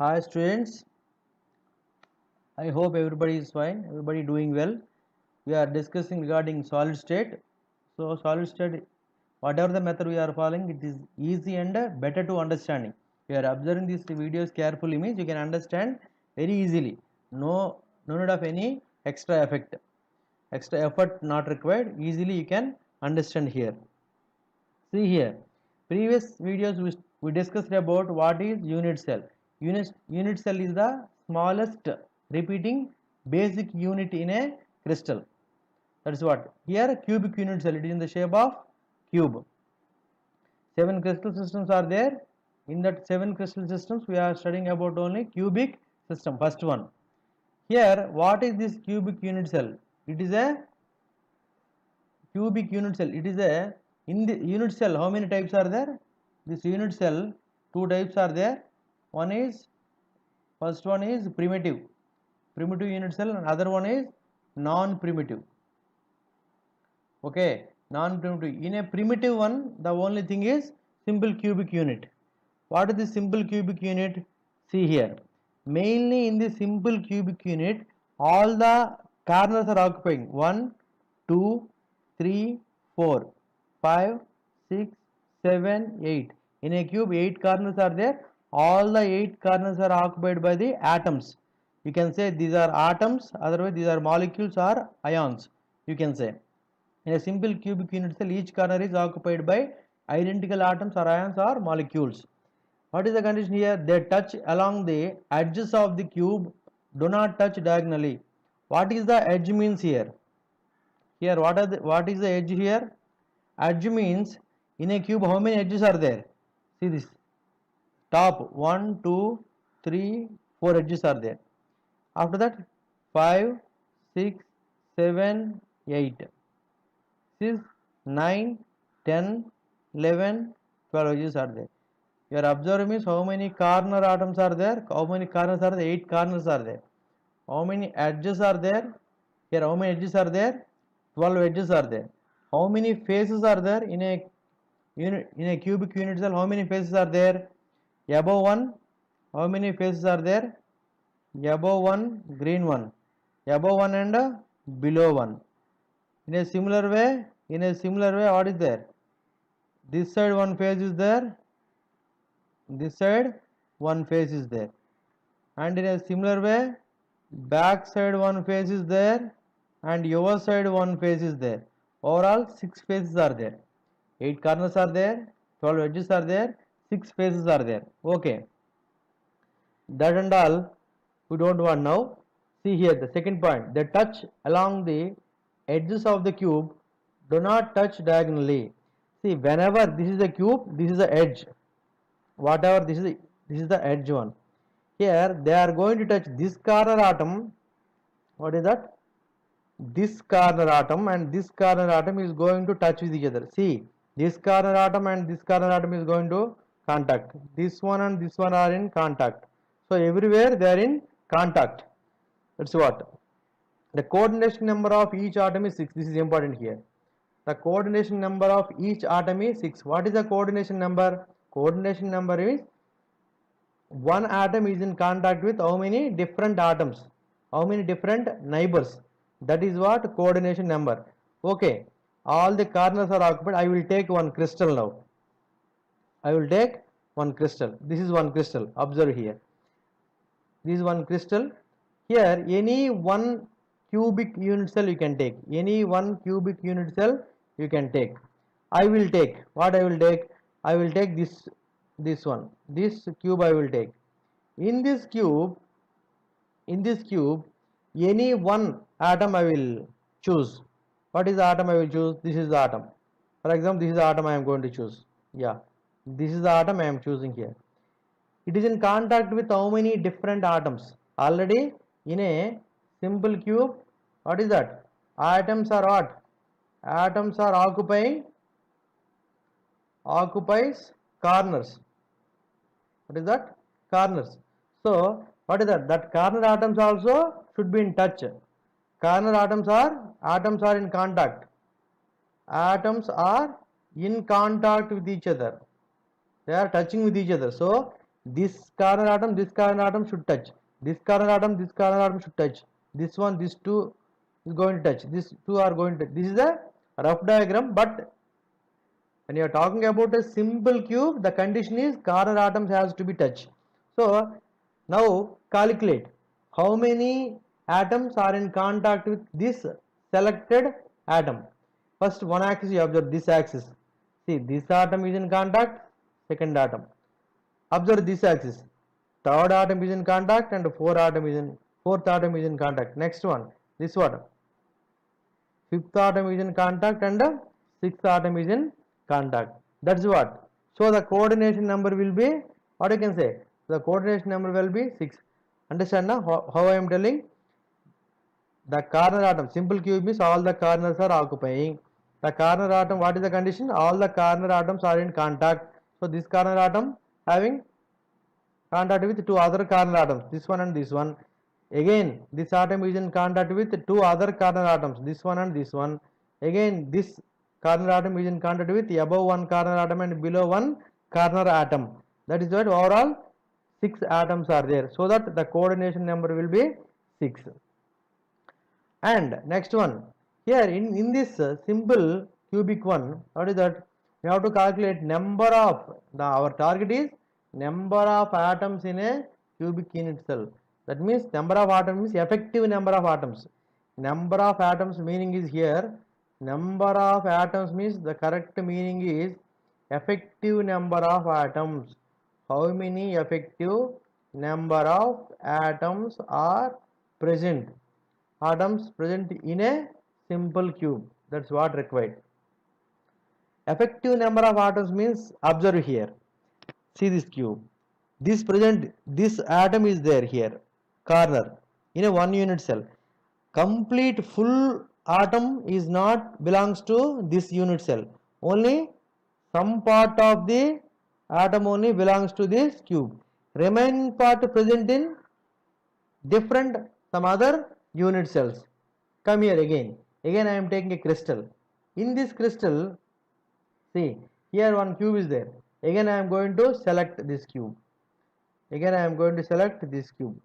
Hi students, I hope everybody is fine, everybody doing well. We are discussing regarding solid state. So solid state, whatever the method we are following, it is easy and better to understanding. You are observing these videos carefully means you can understand very easily. No need of any extra effort not required. Easily you can understand here. See here, previous videos we discussed about what is unit cell. Unit cell is the smallest repeating basic unit in a crystal. That is what. Here cubic unit cell, it is in the shape of cube. 7 crystal systems are there. In that 7 crystal systems we are studying about only cubic system, first one. Here what is this cubic unit cell? It is a cubic unit cell. It is a, in the unit cell how many types are there? This unit cell, two types are there. One is, first one is primitive unit cell, and other one is non-primitive. Okay, non-primitive. In a primitive one, the only thing is simple cubic unit. What is the simple cubic unit? See here, mainly in the simple cubic unit all the corners are occupying 1 2 3 4 5 6 7 8. In a cube 8 corners are there. All the 8 corners are occupied by the atoms. You can say these are atoms, otherwise these are molecules or ions, you can say. In a simple cubic unit cell, each corner is occupied by identical atoms or ions or molecules. What is the condition here? They touch along the edges of the cube, do not touch diagonally. What is the edge means here? Here what is the edge here? Edge means in a cube how many edges are there? See this. Top 1, 2, 3, 4 edges are there. After that 5, 6, 7, 8. 6, 9, 10, 11, 12 edges are there. You are observing means how many corner atoms are there? How many corners are there? 8 corners are there. How many edges are there? Here how many edges are there? 12 edges are there. How many faces are there in a cubic unit cell? How many faces are there? Above one, how many faces are there? Above one, green one. Above one and below one. In a similar way, what is there? This side one face is there. This side one face is there. And in a similar way, back side one face is there, and your side one face is there. Overall 6 faces are there. 8 corners are there, 12 edges are there, 6 faces are there. Okay, that and all we don't want now. See here the second point, they touch along the edges of the cube, do not touch diagonally. See, whenever this is a cube, this is the edge. Whatever this is the edge one. Here they are going to touch this corner atom. What is that? This corner atom and this corner atom is going to touch with each other. See, this corner atom and this corner atom is going to contact. This one and this one are in contact. So everywhere they are in contact. That's what. The coordination number of each atom is 6. This is important here. The coordination number of each atom is 6. What is the coordination number? Coordination number is one atom is in contact with how many different atoms, how many different neighbors. That is what coordination number. Okay, all the corners are occupied. I will take one crystal now. I will take one crystal. This is one crystal. Observe here. This is one crystal. Here any one cubic unit cell you can take. Any one cubic unit cell you can take. I will take. What I will take? I will take this one. This cube I will take. In this cube, any one atom I will choose. What is the atom I will choose? This is the atom. For example, this is the atom I am going to choose. Yeah, this is the atom I am choosing here. It is in contact with how many different atoms? Already in a simple cube, what is that? Atoms are what? Atoms are occupies corners. What is that? Corners. So what is that? That corner atoms also should be in touch. Corner atoms are in contact. Atoms are in contact with each other. They are touching with each other. So this corner atom should touch, this corner atom should touch, this one, this two is going to touch, this two are going to touch. This is a rough diagram, but when you are talking about a simple cube, the condition is corner atoms has to be touched. So now calculate how many atoms are in contact with this selected atom. First one axis you observe this axis. See, this atom is in contact, second atom. Observe this axis. Third atom is in contact and fourth atom is in contact. Next one, this one. Fifth atom is in contact and sixth atom is in contact. That's what. So the coordination number will be, what you can say? The coordination number will be 6. Understand now how I am telling? The corner atom, simple cube means all the corners are occupying. The corner atom, what is the condition? All the corner atoms are in contact. So this corner atom having contact with two other corner atoms, this one and this one. Again, this atom is in contact with two other corner atoms, this one and this one. Again, this corner atom is in contact with above one corner atom and below one corner atom. That is what overall 6 atoms are there. So that the coordination number will be 6. And next one, here in this simple cubic one, what is that? We have to calculate number of, our target is number of atoms in a cubic unit cell. That means number of atoms is effective number of atoms. Number of atoms meaning is here. Number of atoms means the correct meaning is effective number of atoms. How many effective number of atoms are present? Atoms present in a simple cube. That's what required. Effective number of atoms means, observe here. See this cube. This atom is there here, corner, in a 1 unit cell. Complete full atom is not belongs to this unit cell. Only some part of the atom only belongs to this cube. Remaining part present in different some other unit cells. Come here again. Again I am taking a crystal. In this crystal, see, here one cube is there. Again I am going to select this cube. Again I am going to select this cube.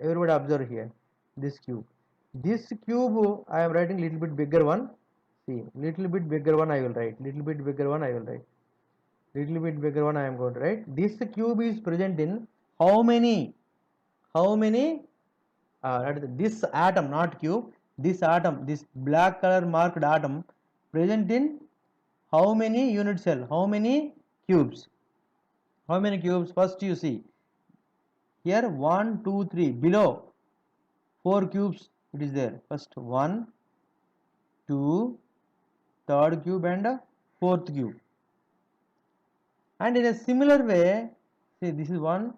Everybody observe here. This cube. This cube I am writing little bit bigger one. See, little bit bigger one I will write. Little bit bigger one I will write. Little bit bigger one I am going to write. This cube is present in how many? This atom, not cube. This atom, this black color marked atom, present in how many unit cell? How many cubes? How many cubes? First you see. Here 1, 2, 3. Below 4 cubes it is there. First 1, 2, third cube and fourth cube. And in a similar way, see, this is 1,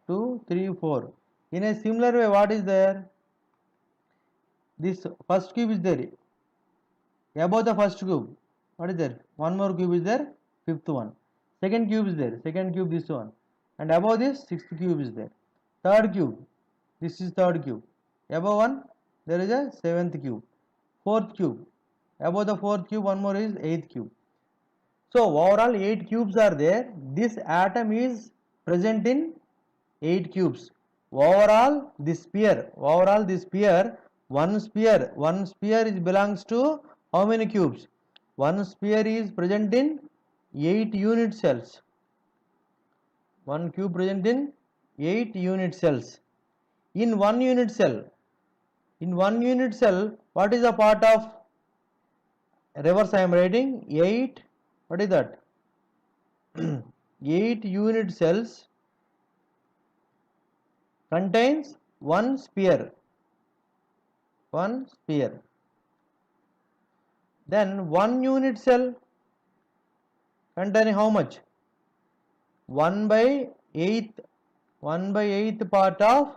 2, 3, 4. In a similar way, what is there? This first cube is there. Above the first cube, what is there? One more cube is there, fifth one. Second cube is there, second cube this one. And above this, sixth cube is there. Third cube, this is third cube. Above one, there is a seventh cube. Fourth cube, above the fourth cube, one more is eighth cube. So overall 8 cubes are there. This atom is present in 8 cubes. Overall this sphere, one sphere is belongs to how many cubes? One sphere is present in 8 unit cells. One cube present in 8 unit cells. In 1 unit cell, what is the part of reverse I am writing? 8, what is that? 8 unit cells contains one sphere. Then 1 unit cell containing how much? 1 by 8th part of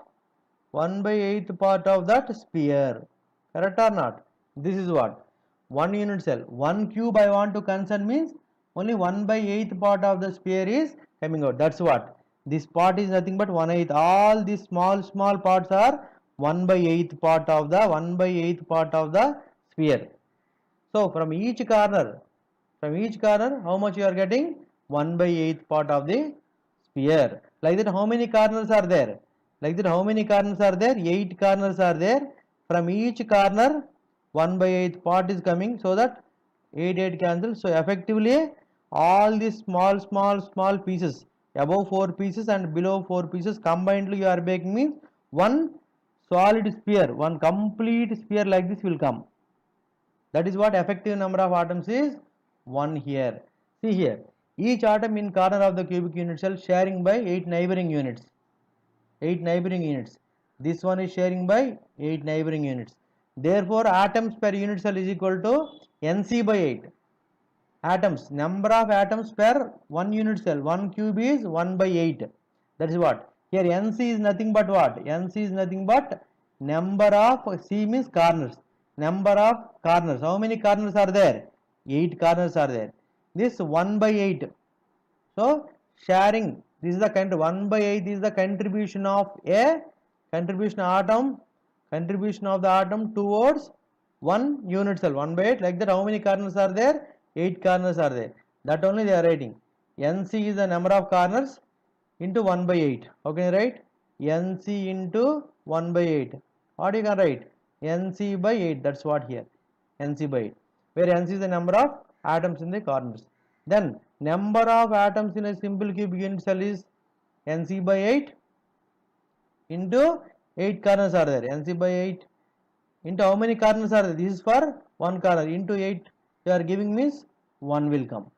that sphere. Correct or not? This is what? 1 unit cell. 1 cube I want to concern means only 1 by 8th part of the sphere is coming out. That's what. This part is nothing but 1/8. All these small parts are 1 by 8th part of the sphere. So from each corner, how much you are getting? 1 by 8th part of the sphere. Like that, how many corners are there? Like that, how many corners are there? 8 corners are there. From each corner, 1/8 part is coming, so that 8 cancel. So effectively, all these small pieces, above 4 pieces and below 4 pieces combinedly you are making means one solid sphere, one complete sphere like this will come. That is what effective number of atoms is 1 here. See here, each atom in corner of the cubic unit cell sharing by 8 neighboring units. 8 neighboring units. This one is sharing by 8 neighboring units. Therefore, atoms per unit cell is equal to Nc by 8. Atoms, number of atoms per 1 unit cell. 1 cube is 1 by 8. That is what? Here Nc is nothing but what? Nc is nothing but number of, C means corners. Number of corners. How many corners are there? 8 corners are there. This 1 by 8. So sharing, this is the 1 by 8 is the contribution of a contribution of the atom towards 1 unit cell. 1 by 8, like that, how many corners are there? 8 corners are there. That only they are writing. Nc is the number of corners into 1 by 8. How can you write? Nc into 1 by 8. What you can write? Nc by 8. That's what here. Nc by 8. Where Nc is the number of atoms in the corners. Then number of atoms in a simple cubic unit cell is Nc by 8 into 8 corners are there. Nc by 8 into how many corners are there? This is for 1 corner. Into 8 you are giving means 1 will come.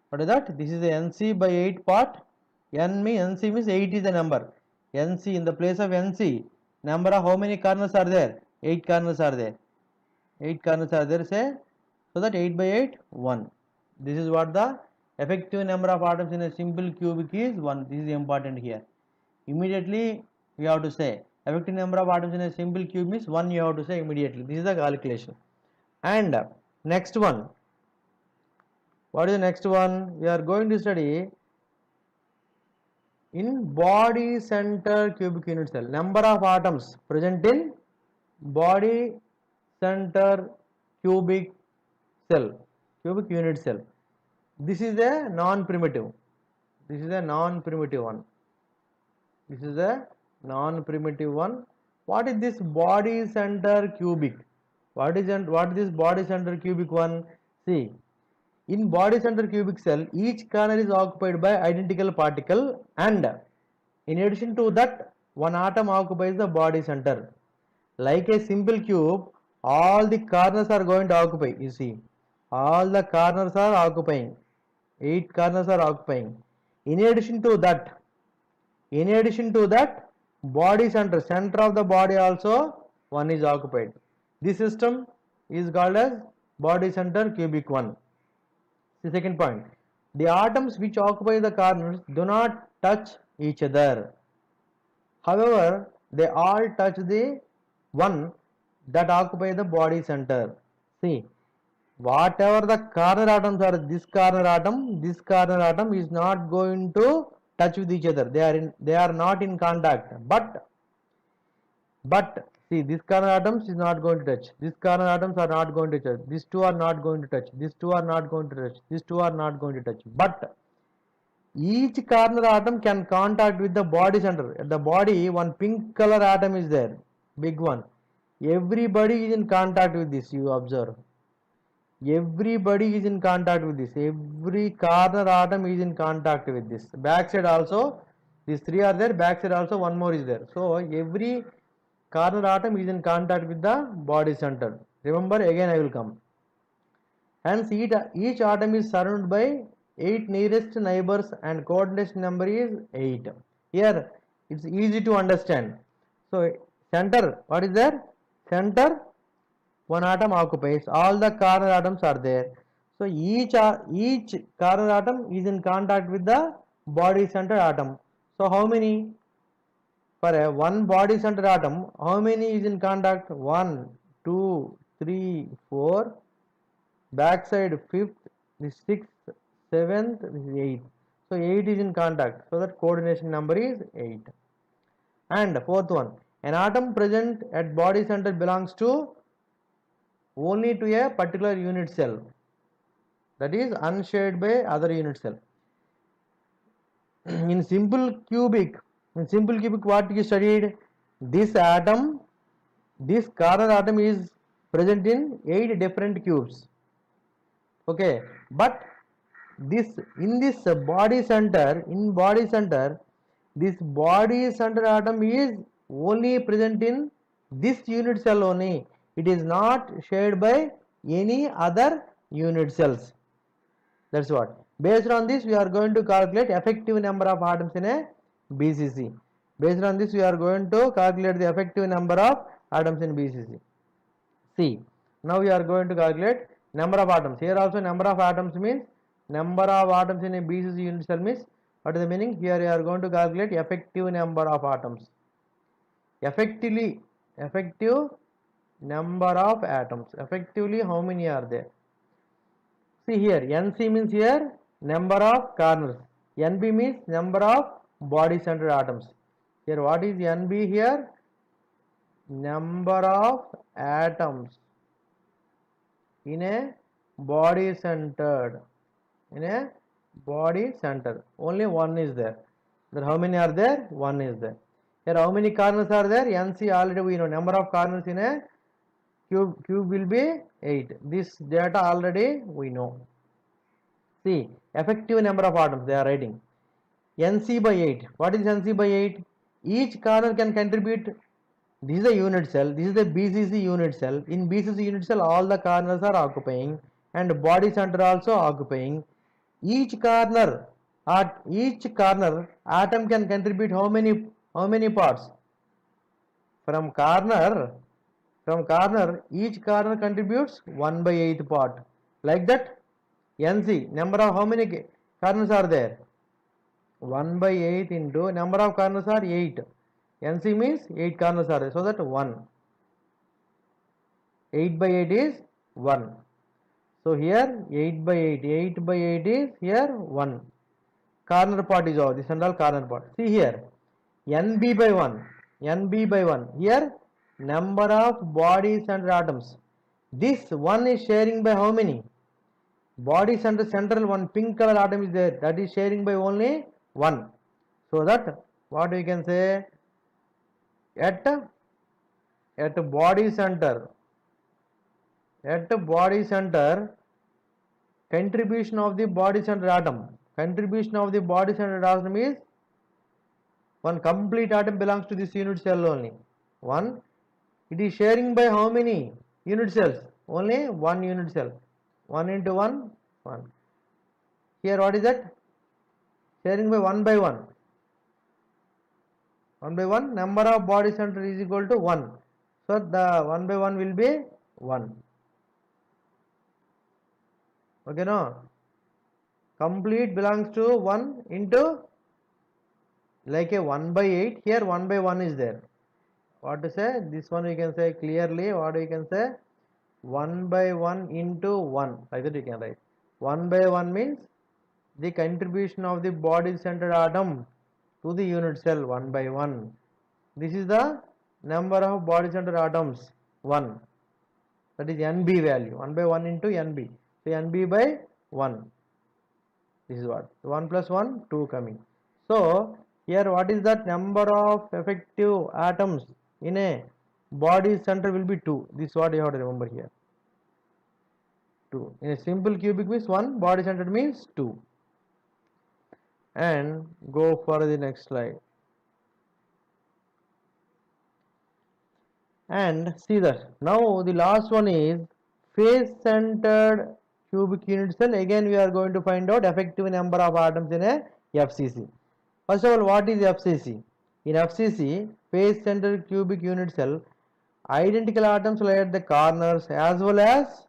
What is that? This is the Nc by 8 part. Nc means 8 is the number. Nc, in the place of Nc, number of how many corners are there? 8 corners are there. 8 corners are there, say, so that 8 by 8, 1. This is what the effective number of atoms in a simple cubic is 1. This is important here. Immediately you have to say effective number of atoms in a simple cube means 1, you have to say immediately. This is the calculation. And next one, what is the next one? We are going to study in body center cubic unit cell. Number of atoms present in body center cubic cell, cubic unit cell. This is a non-primitive. This is a non-primitive one. This is a non-primitive one. What is this body center cubic? What is this body center cubic one? See, in body center cubic cell, each corner is occupied by identical particle, and in addition to that, one atom occupies the body center. Like a simple cube, all the corners are going to occupy. You see, all the corners are occupying. 8 corners are occupying. In addition to that, body center of the body also one is occupied. This system is called as body center cubic one. The second point, the atoms which occupy the corners do not touch each other. However, they all touch the one that occupy the body center. See, whatever the corner atoms are, this corner atom is not going to touch with each other. They are not in contact. But see, this corner atoms is not going to touch. This corner atoms are not going to touch. These two are not going to touch. These two are not going to touch. These two are not going to touch. But each corner atom can contact with the body center. At the body, one pink color atom is there, big one. Everybody is in contact with this, you observe. Everybody is in contact with this. Every corner atom is in contact with this. Backside also, these three are there. Backside also, one more is there. So every corner atom is in contact with the body center. Remember, again I will come. Hence, each atom is surrounded by 8 nearest neighbors and coordination number is 8. Here, it's easy to understand. So, center, what is there? Center, one atom occupies. All the corner atoms are there. So, each corner atom is in contact with the body center atom. So, how many? For a one body center atom, how many is in contact? 1, 2, 3, 4. Backside 5th, this 6th, 7th, this is 8th. So 8 is in contact. So that coordination number is 8. And fourth one, an atom present at body center belongs to only to a particular unit cell. That is unshared by other unit cell. in simple cubic, what you studied? This atom, this corner atom is present in 8 different cubes. Okay, but this in this body center, this body center atom is only present in this unit cell only. It is not shared by any other unit cells. That's what. Based on this, we are going to calculate effective number of atoms in a BCC. Based on this, we are going to calculate the effective number of atoms in BCC. See, now we are going to calculate number of atoms. Here also number of atoms means number of atoms in a BCC unit cell means what is the meaning? Here we are going to calculate effective number of atoms. Effective number of atoms. Effectively, how many are there? See here, NC means here number of corners. NB means number of body center atoms. Here, what is NB here? Number of atoms in a body centered. Only one is there. Then how many are there? One is there. Here, how many corners are there? NC already we know. Number of corners in a cube will be 8. This data already we know. See, effective number of atoms they are writing. NC by 8. What is NC by 8? Each corner can contribute. This is a unit cell. This is the BCC unit cell. In BCC unit cell, all the corners are occupying and body center also occupying. Each corner atom can contribute how many parts? From corner, each corner contributes 1/8 part. Like that, NC, number of how many corners are there? 1/8 into number of corners are 8. NC means 8 corners are there. So that 1. 8/8 is 1. So here 8/8. 8/8 is here 1. Corner part is all. This and all corner part. See here. NB by 1. Here number of body center atoms. This one is sharing by how many? Body center central one pink color atom is there. That is sharing by only 1. So that what we can say, at body center, contribution of the body center atom. Is one complete atom belongs to this unit cell only. 1. It is sharing by how many unit cells? Only one unit cell. 1 into 1, 1. Here what is that? Sharing by 1/1. 1/1, number of body center is equal to 1. So the 1/1 will be 1. Okay, no? Complete belongs to 1 into like a 1/8. Here 1/1 is there. What to say? This one we can say clearly. What we can say? 1/1 into 1. Like that we can write. 1/1 means the contribution of the body center atom to the unit cell 1/1. This is the number of body center atoms 1. That is NB value. 1/1 into NB. So NB by 1. This is what? 1 plus 1, 2 coming. So here what is that number of effective atoms in a body center will be 2. This is what you have to remember here. 2. In a simple cubic means 1, body center means 2. And go for the next slide. And see that now the last one is face centered cubic unit cell. Again we are going to find out effective number of atoms in a FCC. First of all, what is FCC? In FCC, face centered cubic unit cell, identical atoms lie at the corners as well as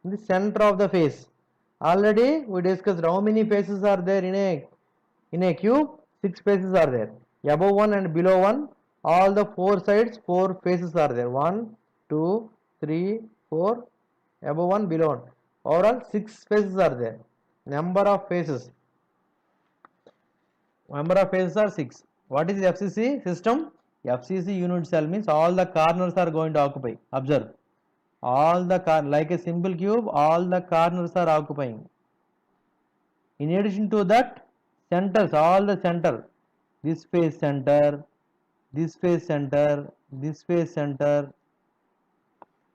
in the center of the face. Already we discussed how many faces are there in a cube. 6 faces are there. Above one and below one, all the 4 sides 4 faces are there. 1, 2, 3, 4. Above one, below one. Overall 6 faces are there. Number of faces are 6. What is the FCC system? FCC unit cell means all the corners are going to occupy. Observe. All the like a simple cube, all the corners are occupying. In addition to that, centers, all the center, this face center, this face center, this face center,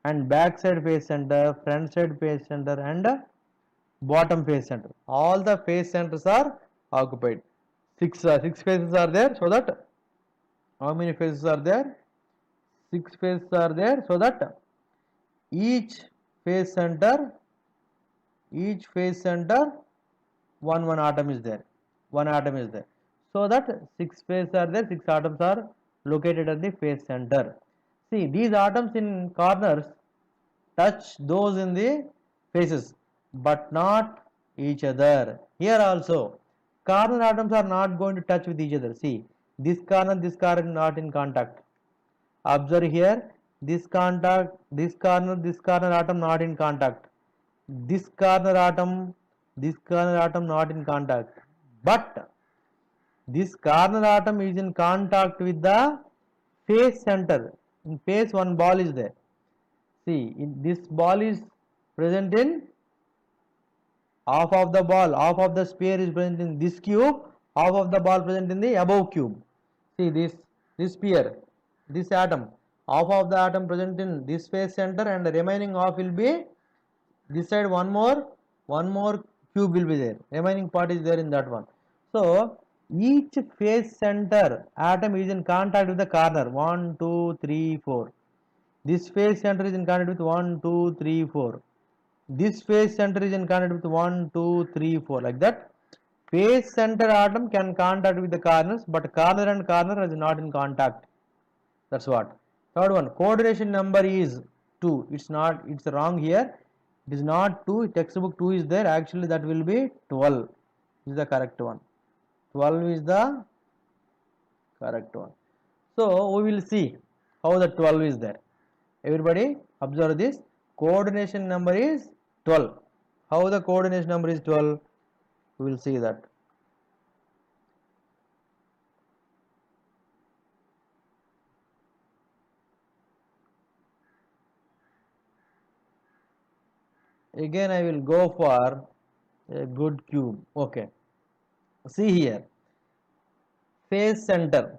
and back side face center, front side face center, and bottom face center. All the face centers are occupied. Six faces are there, so that how many faces are there? 6 faces are there, so that each face center, one atom is there. One atom is there. So that 6 faces are there, 6 atoms are located at the face center. See, these atoms in corners touch those in the faces, but not each other. Here also, corner atoms are not going to touch with each other. See, this corner not in contact. Observe here, this corner atom not in contact. This corner atom not in contact. But this corner atom is in contact with the face center. In face, one ball is there. See, this ball is present in half of the ball, half of the sphere is present in this cube, half of the ball present in the above cube. See, this sphere, this atom, half of the atom present in this face center, and the remaining half will be this side. One more cube will be there. Remaining part is there in that one. So each face center atom is in contact with the corner. 1, 2, 3, 4. This face center is in contact with 1, 2, 3, 4. This face center is in contact with 1, 2, 3, 4. Like that. Face center atom can contact with the corners, but corner and corner is not in contact. That's what. Third one, coordination number is 2. It's wrong here. It is not 2. Textbook 2 is there. Actually, that will be 12. This is the correct one. 12 is the correct one. So, we will see how the 12 is there. Everybody observe this. Coordination number is 12. How the coordination number is 12? We will see that. Again, I will go for a good cube. Okay. See here. Face center.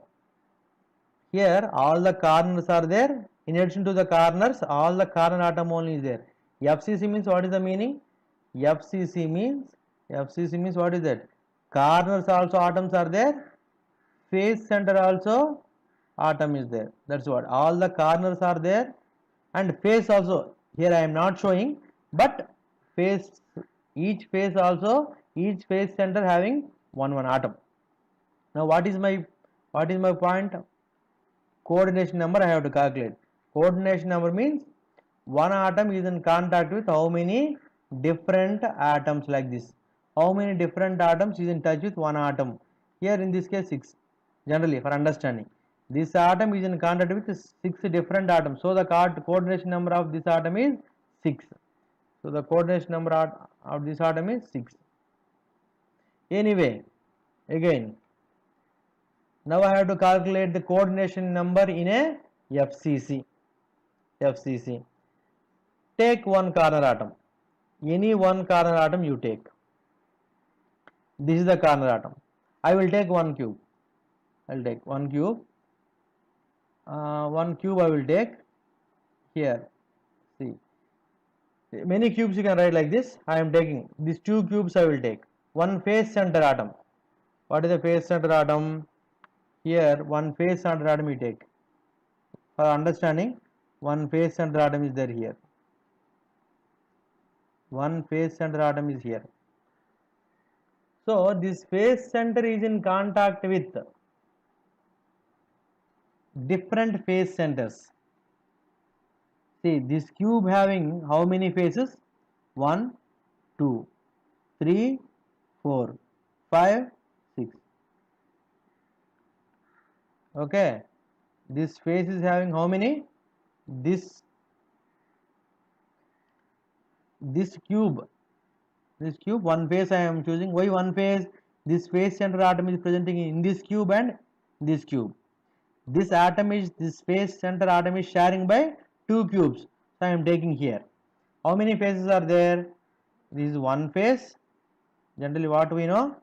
Here, all the corners are there. In addition to the corners, all the corner atom only is there. FCC means what is the meaning? FCC means what is that? Corners also atoms are there. Face center also atom is there. That's what. All the corners are there, and face also. Here I am not showing, but face, each face center having one atom. Now what is my point? Coordination number I have to calculate. Coordination number means one atom is in contact with how many different atoms, like this. How many different atoms is in touch with one atom? Here in this case 6. Generally, for understanding, this atom is in contact with 6 different atoms. So the coordination number of this atom is 6. So the coordination number of this atom is 6. Anyway, again, now I have to calculate the coordination number in a FCC. Take one corner atom. Any one corner atom you take. This is the corner atom. I will take one cube. I will take one cube. One cube I will take here. See, many cubes you can write like this. I am taking these 2 cubes. I will take one face center atom. What is the face center atom? Here, one face center atom you take. For understanding, one face center atom is there here. One face center atom is here. So this face center is in contact with different face centers. See, this cube having how many faces? 1, 2, 3, 4, 5, 6. Okay. This face is having how many? This cube, one face I am choosing. Why one face? This face center atom is presenting in this cube and this cube. This face center atom is sharing by 2 cubes. So I am taking here. How many faces are there? This is one face. Generally what we know?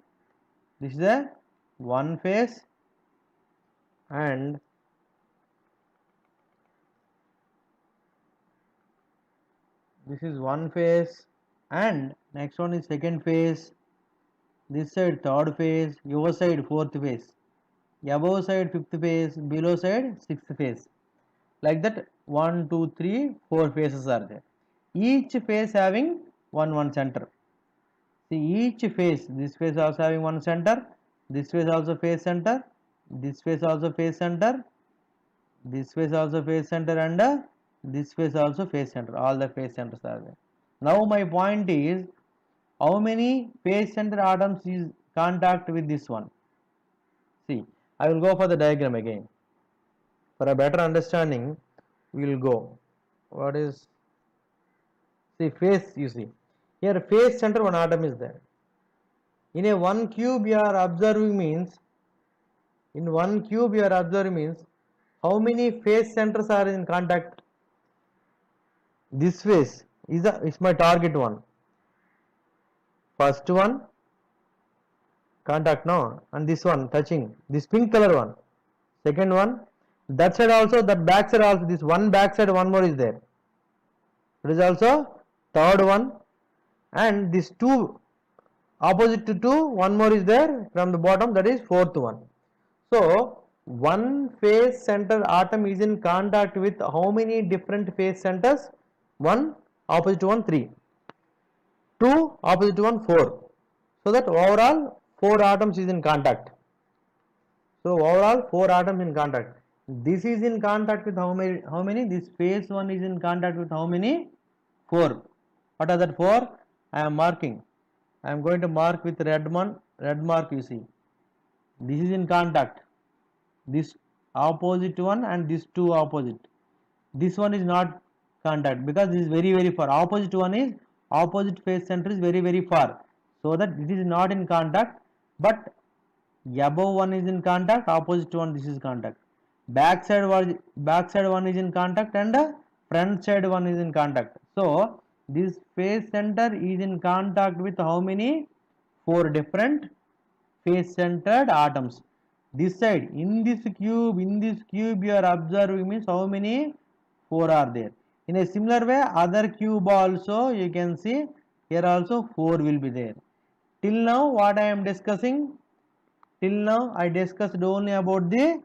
this is a one phase, and this is one phase, and next one is second phase, this side third phase, your side fourth phase, above side fifth phase, below side sixth phase. Like that 1, 2, 3, 4 phases are there. Each phase having one center. See, each phase, this phase also having one center, this phase also phase center, this phase also phase center, this phase also phase center, and this phase also phase center. All the phase centers are there. Now my point is, how many phase center atoms is contact with this one? See, I will go for the diagram again. For a better understanding, we will go. What is, see, phase, you see. Here phase center one atom is there. In a one cube you are observing means, in one cube you are observing means, how many phase centers are in contact? This phase is my target one. First one contact, no, and this one touching, this pink color one. Second one, that side also, that back side also, this one back side, one more is there. It is also third one, and this two opposite to 2, one more is there from the bottom, that is fourth one. So one phase center atom is in contact with how many different phase centers? 1 opposite to 1 3, 2 opposite to 1 4. So that overall 4 atoms is in contact. So overall 4 atoms in contact. This is in contact with how many? This phase 1 is in contact with how many? 4. What are that 4? I am marking. I am going to mark with red mark, you see. This is in contact. This opposite one and this 2 opposite. This one is not contact because this is very far. Opposite one is, opposite phase center is very far. So that it is not in contact, but above one is in contact, opposite one this is contact. Back side one is in contact, and front side one is in contact. So this phase center is in contact with how many? 4 different phase centered atoms. This side, in this cube you are observing means how many? 4 are there. In a similar way, other cube also you can see, here also 4 will be there. Till now what I am discussing? Till now I discussed only about the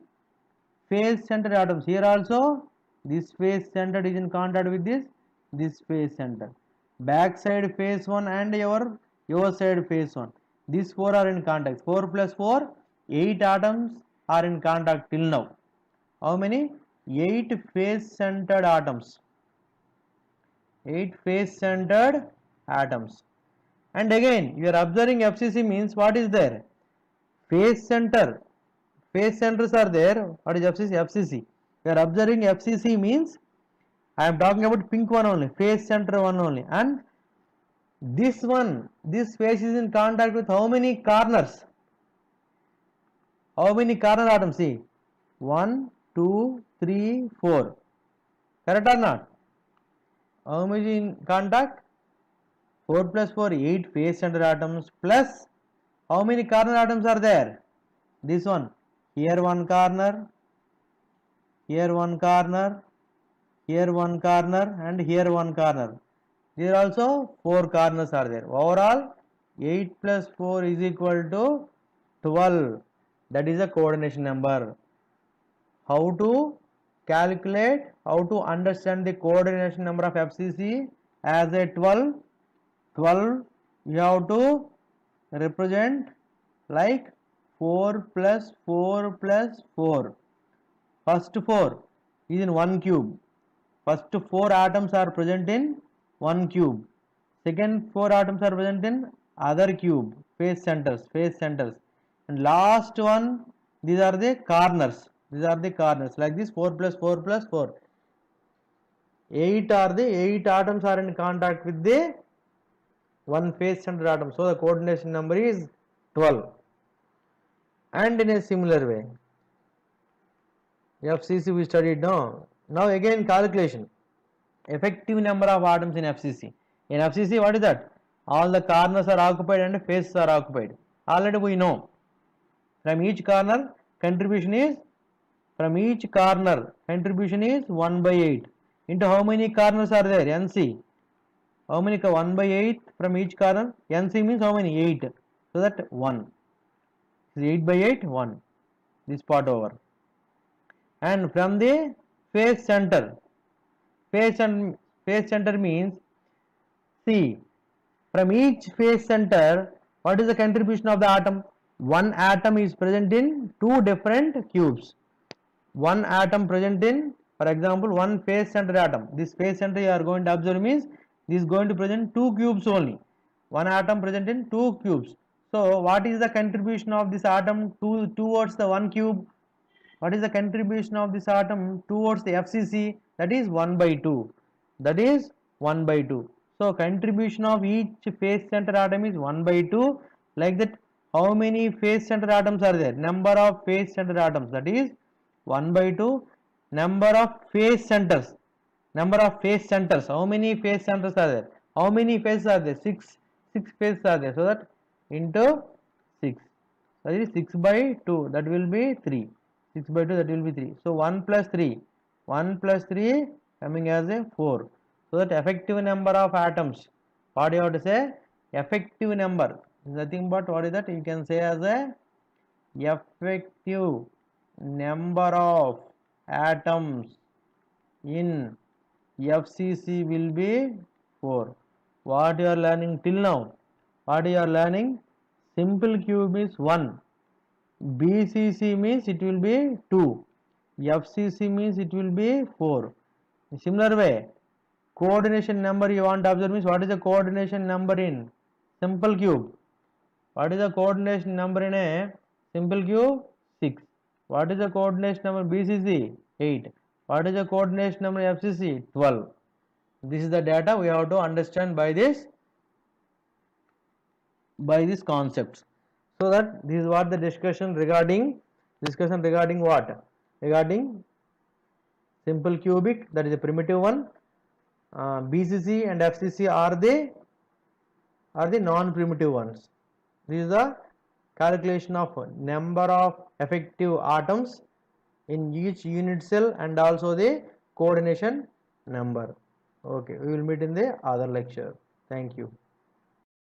phase centered atoms. Here also this phase centered is in contact with this phase center. Back side phase 1 and your side phase 1. These 4 are in contact. 4 plus 4, 8 atoms are in contact till now. How many? 8 phase centered atoms. 8 phase centered atoms. And again you are observing FCC means what is there? Phase center. Phase centers are there. What is FCC? FCC. We are observing FCC means, I am talking about pink one only, phase center one only. And this one, this phase is in contact with how many corners? How many corner atoms? See, 1, 2, 3, 4. Correct or not? How many in contact? 4 plus 4, 8 phase center atoms, plus how many corner atoms are there? This one. Here one corner, here one corner, here one corner, and here one corner. There also 4 corners are there. Overall 8 plus 4 is equal to 12. That is a coordination number. How to calculate, how to understand the coordination number of FCC as a 12? 12 you have to represent like 4 plus 4 plus 4. First 4 is in one cube. First 4 atoms are present in one cube. Second 4 atoms are present in other cube. Phase centers. And last one, these are the corners. Like this, 4 plus 4 plus 4. 8 atoms are in contact with the one phase center atom. So the coordination number is 12. And in a similar way, FCC we studied now. Now again calculation. Effective number of atoms in FCC. In FCC, what is that? All the corners are occupied and faces are occupied. Already we know. From each corner contribution is 1 by 8 into how many corners are there? NC. How many? 1 by 8 from each corner. NC means how many? 8. So that 1. 8 by 8, 1. This part over. And from the face center. Face center means, see, from each face center, what is the contribution of the atom? One atom is present in two different cubes. One atom present in, for example, one face center atom. This face center you are going to observe means this is going to present two cubes only. One atom present in two cubes. So what is the contribution of this atom towards the one cube? What is the contribution of this atom towards the FCC? That is 1 by 2. That is 1 by 2. So contribution of each face center atom is 1 by 2. Like that, how many face center atoms are there? Number of face center atoms, that is 1 by 2. Number of face centers. Number of face centers. How many face centers are there? How many faces are there? 6 faces are there. So that into 6. That is 6 by 2. That will be 3. 6 by 2, that will be 3. So 1 plus 3. 1 plus 3 coming as a 4. So that effective number of atoms. What do you have to say? Effective number. Nothing but what is that? You can say as a effective number of atoms in FCC will be 4. What you are learning till now? What you are learning? Simple cube is 1. BCC means it will be 2. FCC means it will be 4. In similar way, coordination number you want to observe means what is the coordination number in simple cube? What is the coordination number in a simple cube? 6. What is the coordination number BCC? 8. What is the coordination number FCC? 12. This is the data we have to understand by these concepts. So that this is what the discussion regarding what? Regarding simple cubic, that is a primitive one. BCC and FCC are the non-primitive ones. This is the calculation of number of effective atoms in each unit cell and also the coordination number. Okay, we will meet in the other lecture. Thank you.